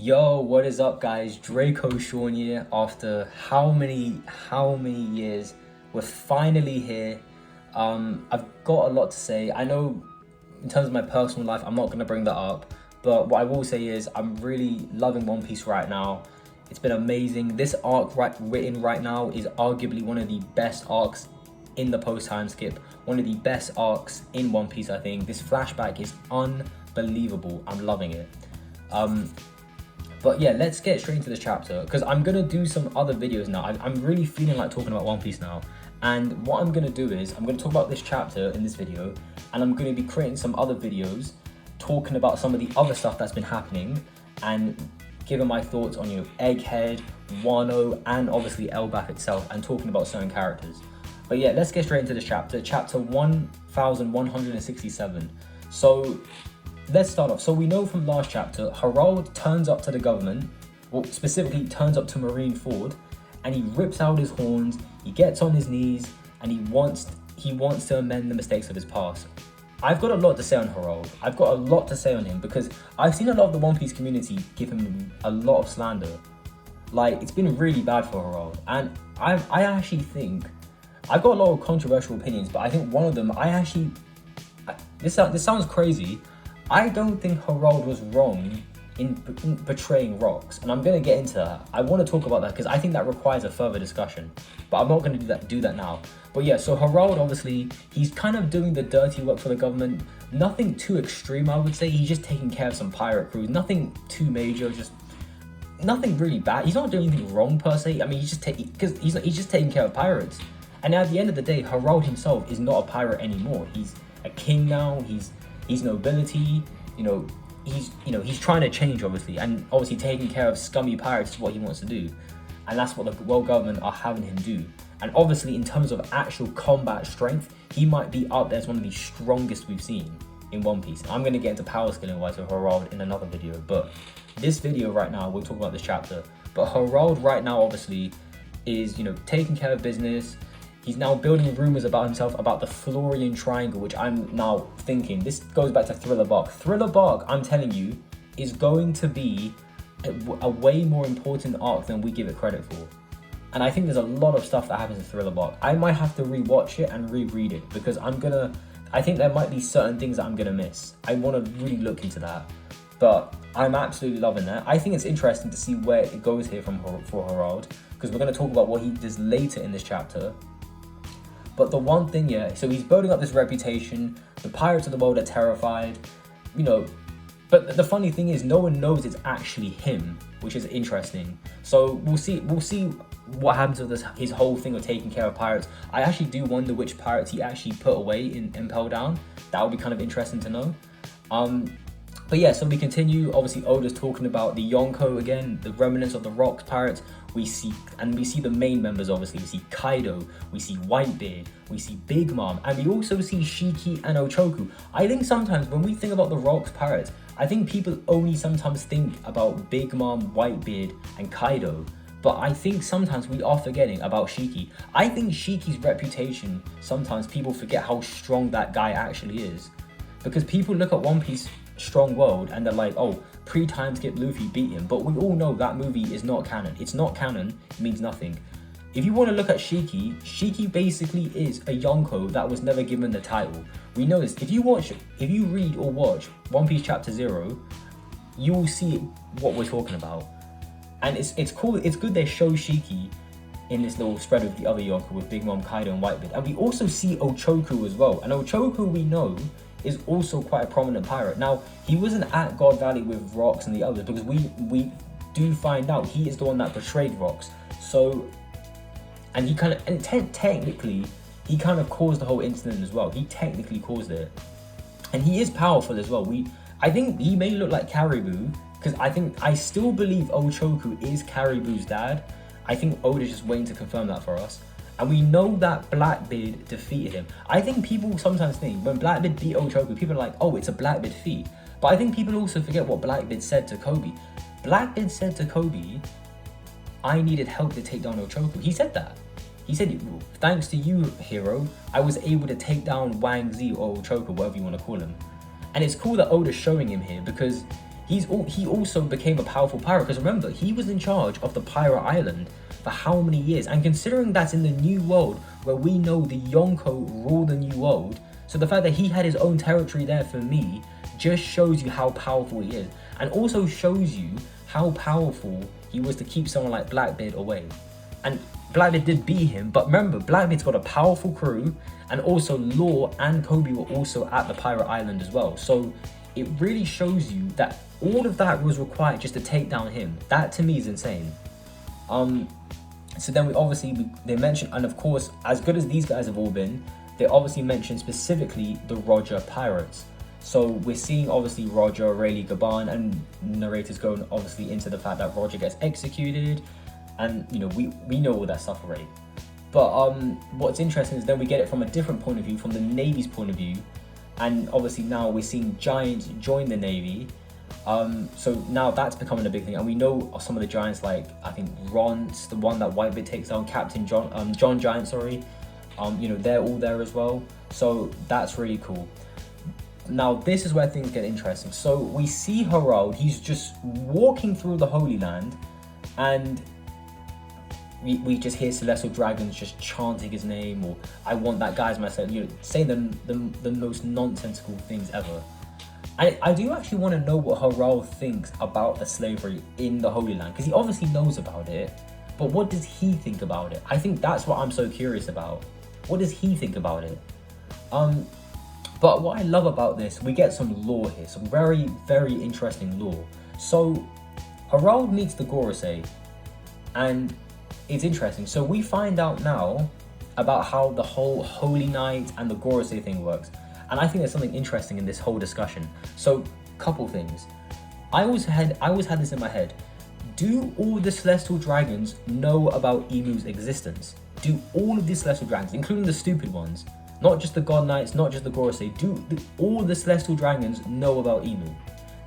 Yo, what is up, guys? Draco Sean here. After how many years, we're finally here. I've got a lot to say. I know in terms of my personal life, I'm not going to bring that up, but what I will say is I'm really loving One Piece right now. It's been amazing. This arc written right now is arguably one of the best arcs in the post-time skip, one of the best arcs in One Piece, I think. This flashback is unbelievable. I'm loving it. But yeah, let's get straight into this chapter, because I'm gonna do some other videos now. I'm really feeling like talking about One Piece now, and what I'm gonna do is I'm gonna talk about this chapter in this video, and I'm gonna be creating some other videos talking about some of the other stuff that's been happening and giving my thoughts on, Egghead, Wano, and obviously Elbaf itself, and talking about certain characters. But yeah, let's get straight into this chapter 1167. So let's start off. So we know from last chapter, Harald turns up to the government, well, specifically turns up to Marineford, and he rips out his horns, he gets on his knees, and he wants to amend the mistakes of his past. I've got a lot to say on Harald. I've got a lot to say on him because I've seen a lot of the One Piece community give him a lot of slander. Like, it's been really bad for Harald, and I actually think, I've got a lot of controversial opinions, but I think one of them, this sounds crazy, I don't think Harald was wrong in betraying Rocks, and I'm going to get into that. I want to talk about that because I think that requires a further discussion, but I'm not going to do that now. But yeah, so Harald, obviously, he's kind of doing the dirty work for the government. Nothing too extreme, I would say. He's just taking care of some pirate crews. Nothing too major, just nothing really bad. He's not doing anything wrong per se. I mean, he's just taking care of pirates. And at the end of the day, Harald himself is not a pirate anymore. He's a king now. He's nobility. He's trying to change, obviously, and obviously taking care of scummy pirates is what he wants to do, and that's what the world government are having him do. And obviously, in terms of actual combat strength, he might be up there as one of the strongest we've seen in One Piece. I'm going to get into power scaling wise with Harald in another video, but this video right now, we'll talk about this chapter. But Harald right now, obviously, is taking care of business. He's now building rumors about himself about the Florian Triangle, which I'm now thinking, this goes back to Thriller Bark. Thriller Bark, I'm telling you, is going to be a way more important arc than we give it credit for. And I think there's a lot of stuff that happens in Thriller Bark. I might have to rewatch it and reread it because I think there might be certain things that I'm gonna miss. I want to really look into that. But I'm absolutely loving that. I think it's interesting to see where it goes here for Harald, because we're going to talk about what he does later in this chapter. But the one thing, so he's building up this reputation. The pirates of the world are terrified, But the funny thing is, no one knows it's actually him, which is interesting. So we'll see what happens with his whole thing of taking care of pirates. I actually do wonder which pirates he actually put away in Impel Down. That would be kind of interesting to know. But yeah, so we continue. Obviously, Oda's talking about the Yonko again, the remnants of the Rocks pirates. We see the main members, obviously. We see Kaido, we see Whitebeard, we see Big Mom, and we also see Shiki and Ochoku. I think sometimes when we think about the Rocks pirates, I think people only sometimes think about Big Mom, Whitebeard, and Kaido. But I think sometimes we are forgetting about Shiki. I think Shiki's reputation, sometimes people forget how strong that guy actually is. Because people look at One Piece strong world and they're like, oh, pre-time skip Luffy beat him, but we all know that movie is not canon. It's not canon, it means nothing. If you want to look at Shiki basically is a Yonko that was never given the title. We know this. If you read or watch One Piece Chapter 0, you will see what we're talking about. And it's cool, it's good they show Shiki in this little spread of the other Yonko with Big Mom, Kaido, and Whitebeard. And we also see Ochoku as well. And Ochoku, we know, is also quite a prominent pirate. Now, he wasn't at God Valley with Rocks and the others, because we do find out he is the one that betrayed Rocks. So, and technically, he kind of caused the whole incident as well. He technically caused it. And he is powerful as well. I think he may look like Caribou, because I still believe Ochoku is Caribou's dad. I think Oda's just waiting to confirm that for us. And we know that Blackbeard defeated him. I think people sometimes think when Blackbeard beat Ochoku, people are like, oh, it's a Blackbeard feat. But I think people also forget what Blackbeard said to Kobe. Blackbeard said to Kobe, I needed help to take down Ochoku. He said that. He said, thanks to you, hero, I was able to take down Wang Zi or Ochoku, whatever you want to call him. And it's cool that Oda's showing him here, because he also became a powerful pirate, because remember, he was in charge of the pirate island for how many years? And considering that's in the New World, where we know the Yonko rule the New World, so the fact that he had his own territory there, for me, just shows you how powerful he is, and also shows you how powerful he was to keep someone like Blackbeard away. And Blackbeard did beat him, but remember, Blackbeard's got a powerful crew, and also Law and Kobe were also at the pirate island as well. So it really shows you that all of that was required just to take down him. That to me is insane. So then they mentioned, and of course, as good as these guys have all been, they obviously mentioned specifically the Roger pirates. So we're seeing obviously Roger, Rayleigh, Gaban, and narrators going obviously into the fact that Roger gets executed, and you know, we know all that stuff already. But what's interesting is then we get it from a different point of view, from the Navy's point of view, and obviously now we're seeing Giants join the Navy. So now that's becoming a big thing, and we know some of the Giants, like I think Ron's the one that Whitebeard takes down, Captain John Giant, sorry. You know, they're all there as well, so that's really cool. Now this is where things get interesting. So we see Harald, he's just walking through the Holy Land, and we just hear celestial dragons just chanting his name, or I want that guy as myself, you know, saying the most nonsensical things ever. I do actually want to know what Harald thinks about the slavery in the Holy Land, because he obviously knows about it, but what does he think about it? I think that's what I'm so curious about. What does he think about it? But what I love about this, we get some lore here, some very, very interesting lore. So Harald meets the Gorosei, and it's interesting. So we find out now about how the whole Holy Knight and the Gorosei thing works. And I think there's something interesting in this whole discussion. So, couple things. I always had this in my head. Do all the Celestial Dragons know about Emu's existence? Do all of the Celestial Dragons, including the stupid ones, not just the God Knights, not just the Gorosei, do all the Celestial Dragons know about Emu?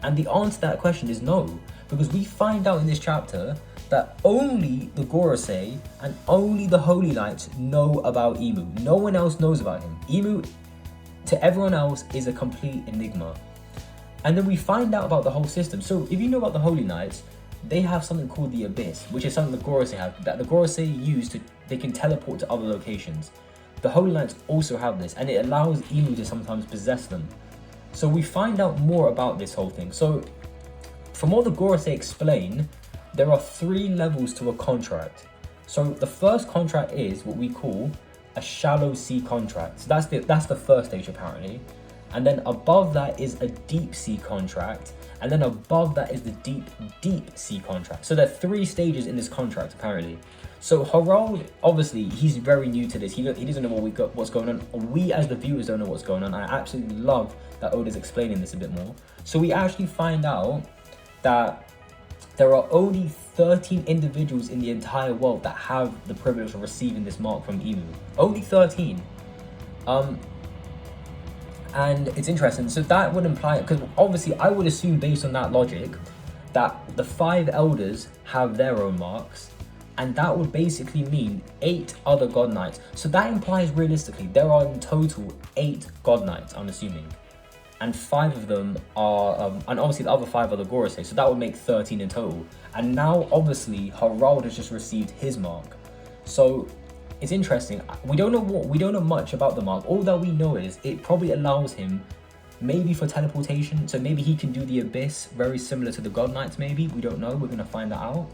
And the answer to that question is no, because we find out in this chapter that only the Gorosei and only the Holy Knights know about Emu. No one else knows about him. Emu, to everyone else, is a complete enigma. And then we find out about the whole system. So if you know about the Holy Knights, they have something called the Abyss, which is something the Gorosei have, that the Gorosei use they can teleport to other locations. The Holy Knights also have this, and it allows Emu to sometimes possess them. So we find out more about this whole thing. So from what the Gorosei explain, there are 3 levels to a contract. So the first contract is what we call a shallow sea contract. So that's the first stage apparently. And then above that is a deep sea contract. And then above that is the deep sea contract. So there are 3 stages in this contract apparently. So Harald, obviously, he's very new to this. He doesn't know what's going on. We as the viewers don't know what's going on. I absolutely love that Oda's explaining this a bit more. So we actually find out that there are only 13 individuals in the entire world that have the privilege of receiving this mark from Emu. Only 13. And it's interesting. So that would imply, because obviously I would assume based on that logic that the 5 elders have their own marks, and that would basically mean 8 other God Knights. So that implies realistically there are in total 8 God Knights, I'm assuming. And 5 of them are, and obviously the other 5 are the Gorosei, so that would make 13 in total. And now obviously Harald has just received his mark. So it's interesting. We don't know much about the mark. All that we know is it probably allows him maybe for teleportation. So maybe he can do the Abyss, very similar to the God Knights maybe. We don't know, we're gonna find that out.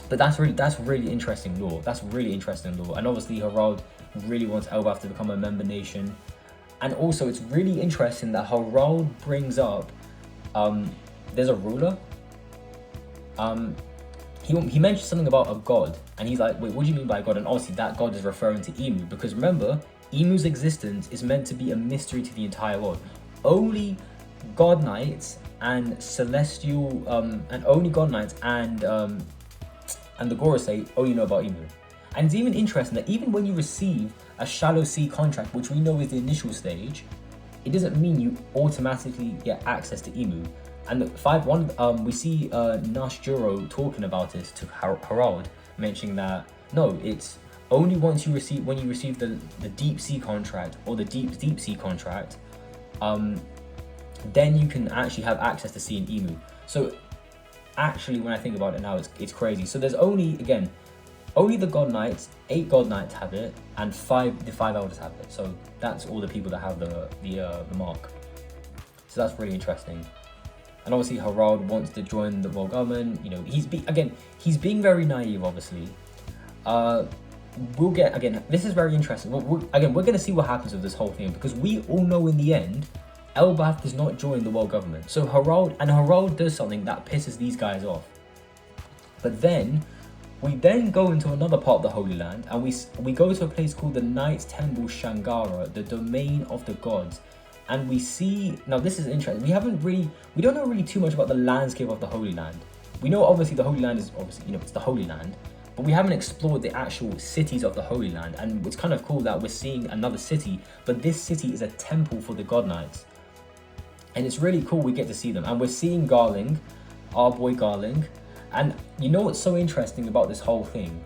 But that's really interesting lore. That's really interesting lore. And obviously Harald really wants Elbaf to become a member nation. And also it's really interesting that Harald brings up, there's a ruler. He mentions something about a god, and he's like, wait, what do you mean by god? And obviously that god is referring to Emu, because remember, Emu's existence is meant to be a mystery to the entire world. Only God Knights and Celestial, and only God Knights and the Gorosei only know about Emu. And it's even interesting that even when you receive a shallow sea contract, which we know is the initial stage, it doesn't mean you automatically get access to Emu. And we see Nash Juro talking about this to Harald, mentioning that no, it's only when you receive the deep sea contract or the deep sea contract, then you can actually have access to seeing Emu. So actually, when I think about it now, it's crazy. So there's only the God Knights, 8 God Knights have it, and the 5 Elders have it. So that's all the people that have the mark. So that's really interesting. And obviously Harald wants to join the world government. You know, he's being very naive, obviously. We'll get, again, this is very interesting. We're going to see what happens with this whole thing, because we all know in the end, Elbaf does not join the world government. So Harald does something that pisses these guys off. But then, we then go into another part of the Holy Land, and we go to a place called the Knights Temple Shangara, the domain of the gods. And we see, now this is interesting, we don't know really too much about the landscape of the Holy Land. We know obviously the Holy Land is obviously, you know, it's the Holy Land, but we haven't explored the actual cities of the Holy Land. And it's kind of cool that we're seeing another city, but this city is a temple for the God Knights. And it's really cool we get to see them. And we're seeing Garling, our boy Garling. And you know what's so interesting about this whole thing?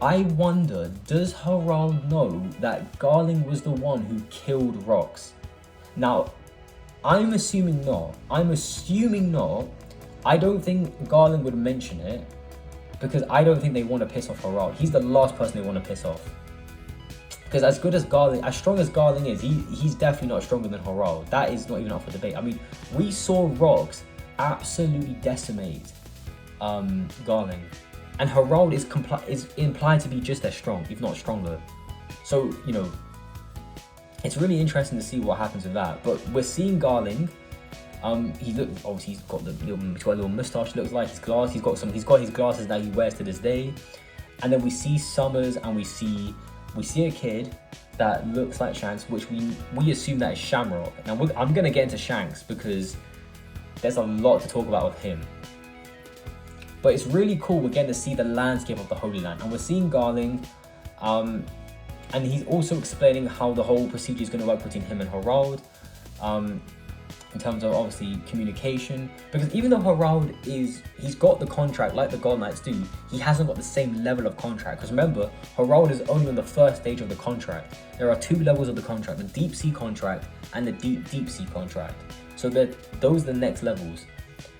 I wonder, does Harald know that Garling was the one who killed Rox? Now, I'm assuming not. I don't think Garland would mention it, because I don't think they want to piss off Harald. He's the last person they want to piss off. Because as strong as Garling is, he's definitely not stronger than Harald. That is not even up for debate. I mean, we saw Rox absolutely decimate Garling, and Harald is implied to be just as strong, if not stronger. So, you know, it's really interesting to see what happens with that. But we're seeing Garling. He's got a little mustache. Looks like his glass. He's got his glasses that he wears to this day. And then we see Summers, and we see a kid that looks like Shanks, which we assume that is Shamrock. Now I'm gonna get into Shanks because there's a lot to talk about with him. But it's really cool. We're getting to see the landscape of the Holy Land, and we're seeing Garling. And he's also explaining how the whole procedure is going to work between him and Harald, in terms of obviously communication. Because even though Harald he's got the contract like the God Knights do, he hasn't got the same level of contract. Because remember, Harald is only on the first stage of the contract. There are 2 levels of the contract: the deep sea contract and the deep sea contract. So those are the next levels.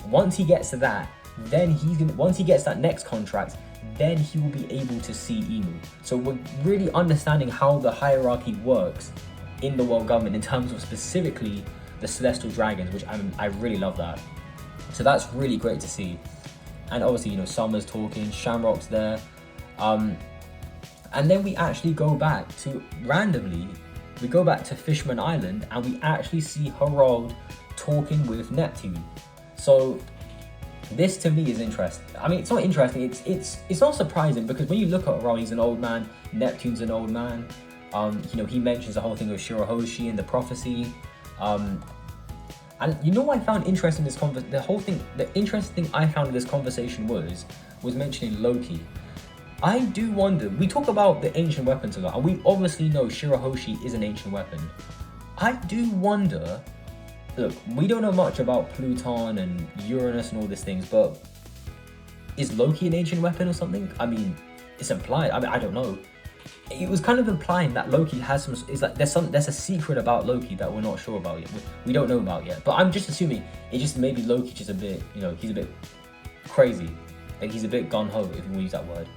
Once he gets to that, then once he gets that next contract, then he will be able to see Emu. So we're really understanding how the hierarchy works in the world government in terms of specifically the celestial dragons, which I really love that. So that's really great to see. And obviously, you know, Summer's talking, Shamrock's there. And then we actually go back to, randomly, we go back to Fishman Island, and we actually see Harald talking with Neptune. So this to me is interesting. I mean, it's not interesting, it's not surprising, because when you look at Harald, he's an old man, Neptune's an old man. You know, he mentions the whole thing of Shiraoshi and the prophecy. And you know what I found interesting in this the interesting thing I found in this conversation was mentioning Loki. I do wonder, we talk about the ancient weapons a lot, and we obviously know Shiraoshi is an ancient weapon. I do wonder, look, we don't know much about Pluton and Uranus and all these things, but is Loki an ancient weapon or something? I mean, it's implied. I mean, I don't know. It was kind of implying that Loki has some. It's like there's a secret about Loki that we're not sure about yet. We don't know about yet. But I'm just assuming it just maybe Loki just a bit. You know, he's a bit crazy. Like he's a bit gun ho, if you want to use that word.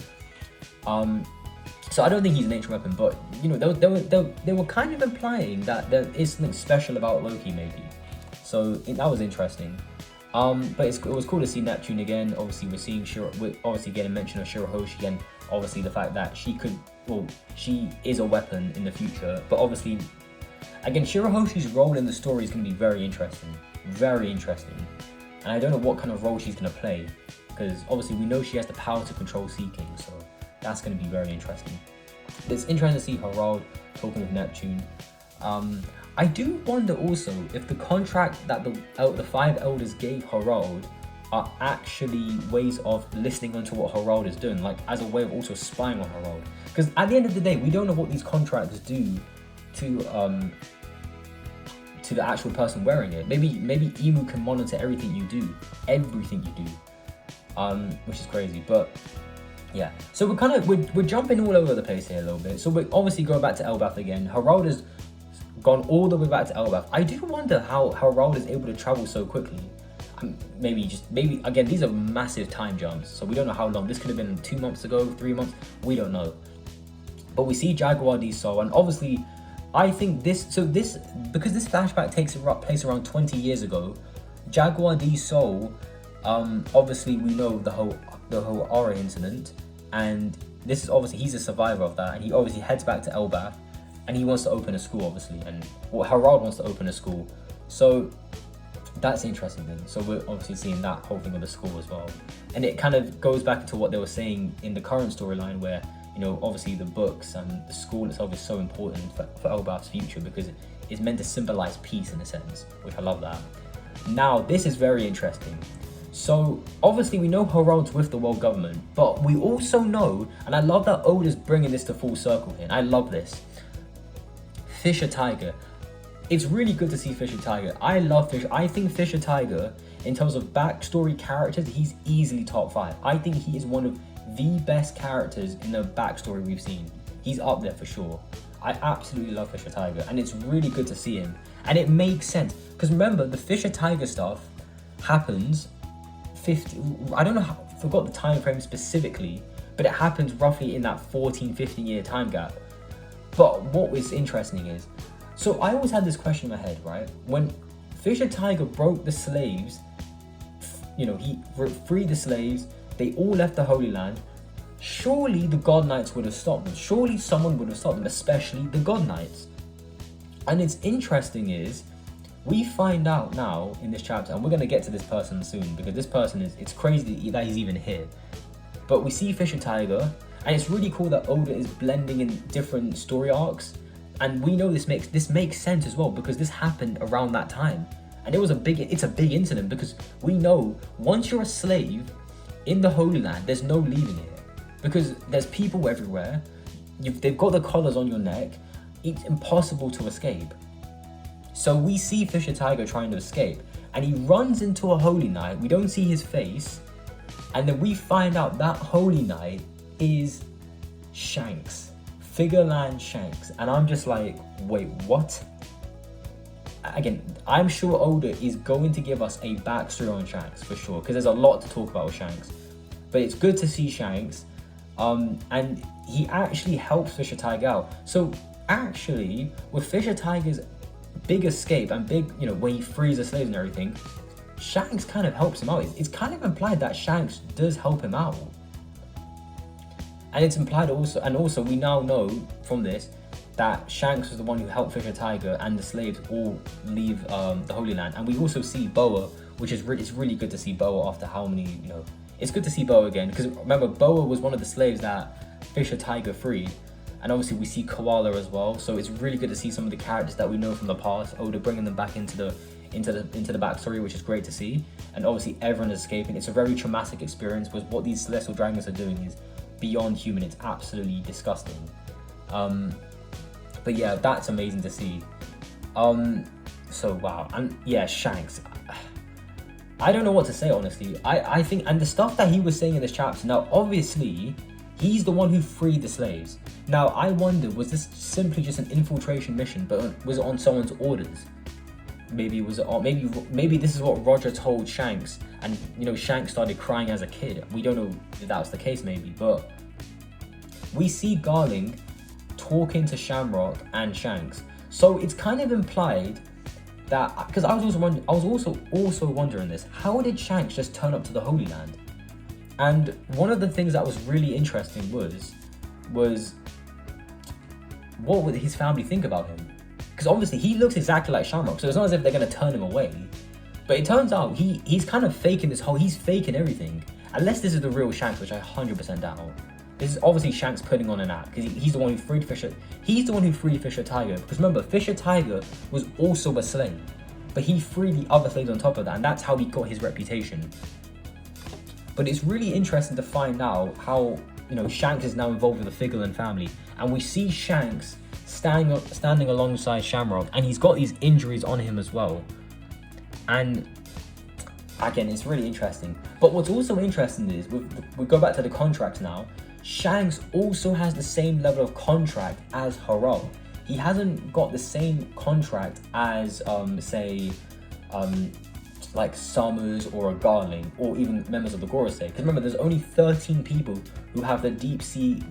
So I don't think he's an ancient weapon, but you know, they were kind of implying that there is something special about Loki, maybe. So that was interesting. But it was cool to see Neptune again. Obviously, we're obviously getting mention of Shiraoshi, and obviously the fact that she is a weapon in the future. But obviously, again, Shirahoshi's role in the story is going to be very interesting. And I don't know what kind of role she's going to play, because obviously we know she has the power to control Seeking, so that's going to be very interesting. It's interesting to see Harald talking with Neptune. I do wonder also if the contract that the 5 elders gave Harald are actually ways of listening onto what Harald is doing, like as a way of also spying on Harald. Because at the end of the day, we don't know what these contracts do to the actual person wearing it. Maybe Emu can monitor everything you do, which is crazy. But yeah, so we're jumping all over the place here a little bit. So we're obviously going back to Elbaf again. Harald has gone all the way back to Elbaf. I do wonder how Harald is able to travel so quickly. Maybe again, these are massive time jumps, so we don't know how long. This could have been 2 months ago, 3 months, we don't know. But we see Jaguar D Sol, and obviously I think because this flashback takes place around 20 years ago, Jaguar D Sol, obviously we know the whole Aura incident, and this is obviously, he's a survivor of that, and he obviously heads back to Elbaf, and he wants to open a school, obviously, and Harald wants to open a school. So that's the interesting thing. So we're obviously seeing that whole thing of the school as well, and it kind of goes back to what they were saying in the current storyline, where, you know, obviously the books and the school itself is so important for Elbaf's future, because it's meant to symbolize peace in a sense, which I love that. Now this is very interesting. So obviously we know Harald's with the world government, but we also know, and I love that Oda's bringing this to full circle here, and I love this, Fisher Tiger. It's really good to see Fisher Tiger. I love Fisher. I think Fisher Tiger, in terms of backstory characters, he's easily top 5. I think he is one of the best characters in the backstory we've seen. He's up there for sure. I absolutely love Fisher Tiger, and it's really good to see him. And it makes sense, because remember, the Fisher Tiger stuff happens I don't know forgot the time frame specifically, but it happens roughly in that 14-15 year time gap. But what was interesting is, so I always had this question in my head, right? When Fisher Tiger broke the slaves, you know, he freed the slaves, they all left the Holy Land, surely the God Knights would have stopped them. Surely someone would have stopped them, especially the God Knights. And it's interesting is, we find out now in this chapter, and we're going to get to this person soon, because this person it's crazy that he's even here. But we see Fisher Tiger, and it's really cool that Oda is blending in different story arcs. And we know this makes sense as well, because this happened around that time, and it's a big incident, because we know once you're a slave in the Holy Land, there's no leaving it, because there's people everywhere. They've got the collars on your neck. It's impossible to escape. So we see Fisher Tiger trying to escape, and he runs into a Holy Knight. We don't see his face, and then we find out that Holy Knight is Shanks. Figureland Shanks, and I'm just like, wait, what? Again, I'm sure Oda is going to give us a backstory on Shanks for sure, because there's a lot to talk about with Shanks. But it's good to see Shanks, and he actually helps Fisher Tiger out. So actually, with Fisher Tiger's big escape and big, you know, when he frees the slaves and everything, Shanks kind of helps him out. It's kind of implied that Shanks does help him out. And it's implied also we now know from this that Shanks was the one who helped Fisher Tiger and the slaves all leave the Holy Land. And we also see Boa, which is it's really good to see Boa after how many, you know, it's good to see Boa again, because remember, Boa was one of the slaves that Fisher Tiger freed. And obviously we see Koala as well, so it's really good to see some of the characters that we know from the past, Oda bringing them back into the backstory, which is great to see. And obviously everyone is escaping. It's a very traumatic experience, because what these celestial dragons are doing is beyond human. It's absolutely disgusting. But yeah, that's amazing to see. So wow, and yeah, Shanks, I don't know what to say, honestly. I think, and the stuff that he was saying in this chapter, now obviously he's the one who freed the slaves. Now I wonder, was this simply just an infiltration mission, but was it on someone's orders? Maybe this is what Roger told Shanks, and you know, Shanks started crying as a kid. We don't know if that was the case, maybe, but we see Garling talking to Shamrock and Shanks, so it's kind of implied that, because I was also wondering this, how did Shanks just turn up to the Holy Land? And one of the things that was really interesting was what would his family think about him? Because obviously he looks exactly like Shamrock, so it's not as if they're going to turn him away. But it turns out he's kind of faking he's faking everything. Unless this is the real Shanks, which I 100% doubt. This is obviously Shanks putting on an act, because he's the one who freed Fisher. He's the one who freed Fisher Tiger. Because remember, Fisher Tiger was also a slave, but he freed the other slaves on top of that, and that's how he got his reputation. But it's really interesting to find out how, you know, Shanks is now involved with the Figureland family, and we see Shanks standing alongside Shamrock, and he's got these injuries on him as well. And again, it's really interesting. But what's also interesting is, we go back to the contract now, Shanks also has the same level of contract as Harald. he hasn't got the same contract as say like Summers or a Garling, or even members of the Gorosei. Because remember, there's only 13 people who have the deep sea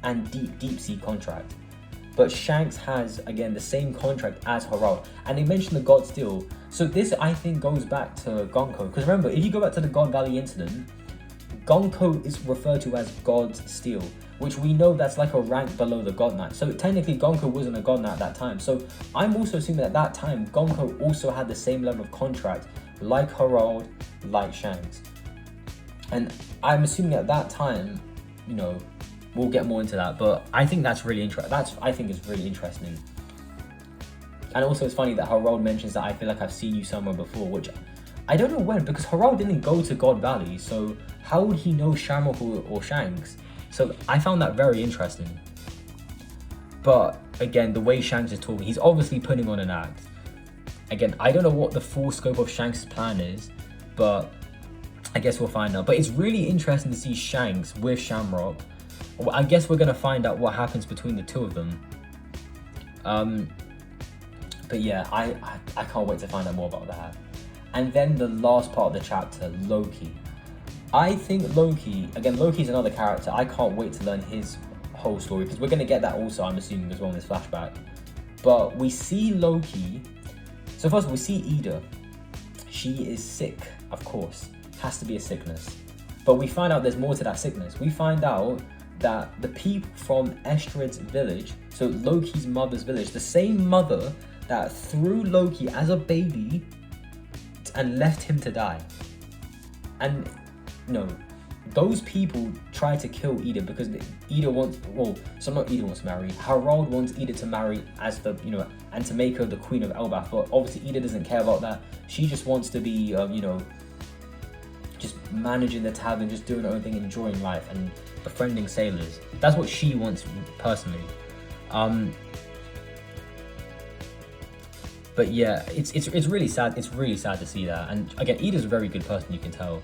and deep sea contract. But Shanks has, again, the same contract as Harald. And they mentioned the God Steel. So this, I think, goes back to Gonko. Because remember, if you go back to the God Valley incident, Gonko is referred to as God's Steel, which we know that's like a rank below the God Knight. So technically, Gonko wasn't a God Knight at that time. So I'm also assuming at that time, Gonko also had the same level of contract like Harald, like Shanks. And I'm assuming at that time, you know, we'll get more into that, but I think that's really interesting. I think is really interesting. And also it's funny that Harald mentions that I feel like I've seen you somewhere before, which I don't know when, because Harald didn't go to God Valley, so how would he know Shamrock or Shanks? So I found that very interesting. But again, the way Shanks is talking, he's obviously putting on an act. Again, I don't know what the full scope of Shanks' plan is, but I guess we'll find out. But it's really interesting to see Shanks with Shamrock. Well, I guess we're going to find out what happens between the two of them. But yeah, I can't wait to find out more about that. And then the last part of the chapter, Loki. I think Loki, again, Loki's another character. I can't wait to learn his whole story, because we're going to get that also, I'm assuming, as well in this flashback. But we see Loki. So first of all, we see Ida. She is sick, of course. Has to be a sickness. But we find out there's more to that sickness. We find out that the people from Estrid's village, so Loki's mother's village, the same mother that threw Loki as a baby and left him to die. And no, those people try to kill Ida because Ida wants, well, so not Ida wants to marry, Harald wants Ida to marry as the, you know, and to make her the queen of Elbaf, but obviously Ida doesn't care about that. She just wants to be, you know, just managing the tavern, just doing her own thing, enjoying life and befriending sailors. That's what she wants personally. But yeah, it's really sad. It's really sad to see that. And again, Ida's a very good person, you can tell.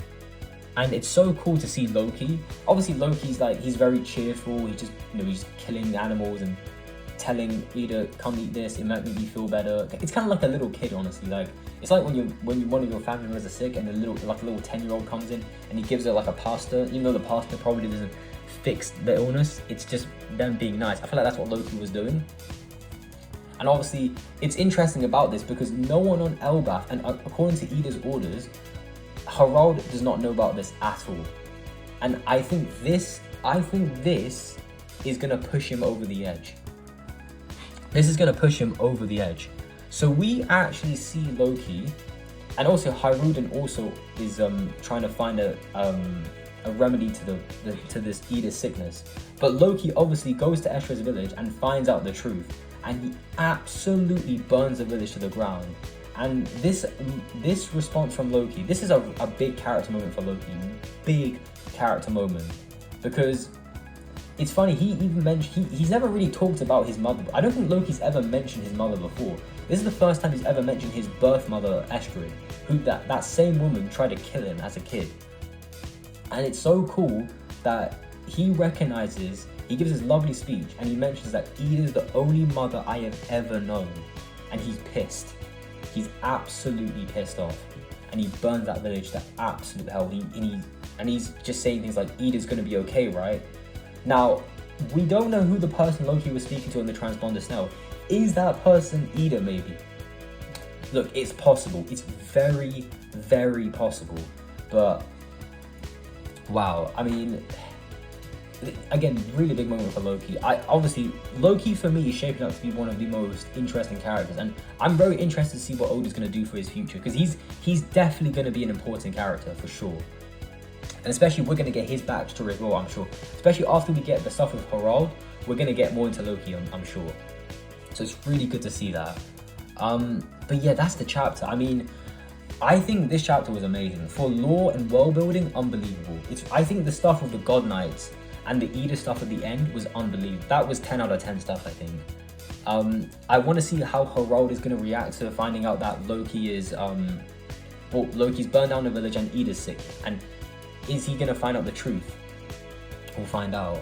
And it's so cool to see Loki. Obviously, Loki's like, he's very cheerful. He just, you know, he's killing animals and telling Ida, come eat this, it might make you feel better. It's kind of like a little kid, honestly. Like, it's like when one of your family members are sick and a little 10-year-old comes in and he gives her like a pasta, even though the pasta probably doesn't fix the illness. It's just them being nice. I feel like that's what Loki was doing. And obviously, it's interesting about this because no one on Elbaf, and according to Ida's orders, Harald does not know about this at all. And I think this is gonna push him over the edge. This is gonna push him over the edge. So we actually see Loki, and also Haruden also is trying to find a remedy to this Ida's sickness. But Loki obviously goes to Estrid's village and finds out the truth, and he absolutely burns the village to the ground. And this response from Loki, this is a big character moment for Loki. Big character moment. Because it's funny, he even mentioned, he's never really talked about his mother. I don't think Loki's ever mentioned his mother before. This is the first time he's ever mentioned his birth mother, Estrid, who that same woman tried to kill him as a kid. And it's so cool that he recognizes, he gives his lovely speech, and he mentions that Ida is the only mother I have ever known. And he's pissed. He's absolutely pissed off, and he burns that village to absolute hell. And he's just saying things like, Ida's gonna be okay, right? Now, we don't know who the person Loki was speaking to in the transponder now. Is that person Ida, maybe? Look, it's possible. It's very, very possible. But, wow, I mean, again, really big moment for Loki. Obviously, Loki for me is shaping up to be one of the most interesting characters, and I'm very interested to see what Oda's going to do for his future, because he's definitely going to be an important character for sure. And especially we're going to get his backstory as well, I'm sure. Especially after we get the stuff with Harald, we're going to get more into Loki, I'm sure. So it's really good to see that. But yeah, that's the chapter. I mean, I think this chapter was amazing. For lore and world building, unbelievable. I think the stuff with the God Knights and the Ida stuff at the end was unbelievable. That was 10 out of 10 stuff, I think. I want to see how Harald is going to react to finding out that Loki is, well, Loki's burned down the village and Ida's sick. And is he going to find out the truth? We'll find out.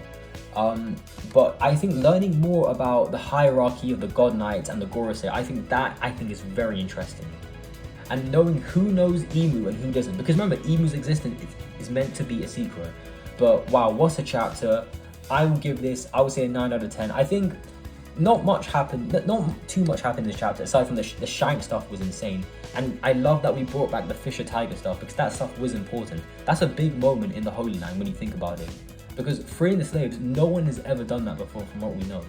But I think learning more about the hierarchy of the God Knights and the Gorosei, I think is very interesting. And knowing who knows Emu and who doesn't, because remember, Emu's existence is meant to be a secret. But wow, what a chapter! I will give this, I would say, a 9 out of 10. I think not too much happened in this chapter, aside from the Shank stuff was insane. And I love that we brought back the Fisher Tiger stuff, because that stuff was important. That's a big moment in the Holy Land when you think about it. Because freeing the slaves, no one has ever done that before from what we know.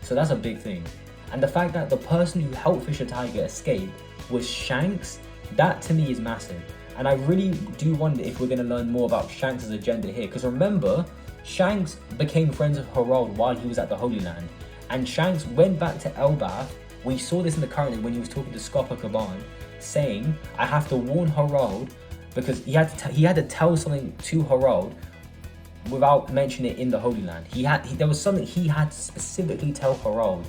So that's a big thing. And the fact that the person who helped Fisher Tiger escape was Shanks, that to me is massive. And I really do wonder if we're going to learn more about Shanks' agenda here. Because remember, Shanks became friends with Harald while he was at the Holy Land. And Shanks went back to Elbath. We saw this in the current when he was talking to Scopper Caban, saying, I have to warn Harald, because he had to tell something to Harald without mentioning it in the Holy Land. There was something he had to specifically tell Harald,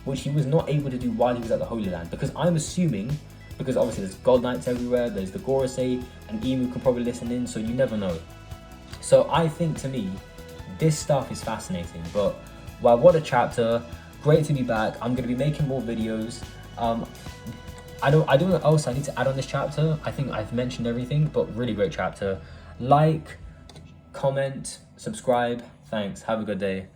which he was not able to do while he was at the Holy Land. Because I'm assuming, because obviously there's God Knights everywhere, there's the Gorosei, and Emu can probably listen in, so you never know. So I think, to me, this stuff is fascinating. But wow, what a chapter. Great to be back. I'm going to be making more videos. I don't know what else I need to add on this chapter. I think I've mentioned everything, but really great chapter. Like, comment, subscribe. Thanks. Have a good day.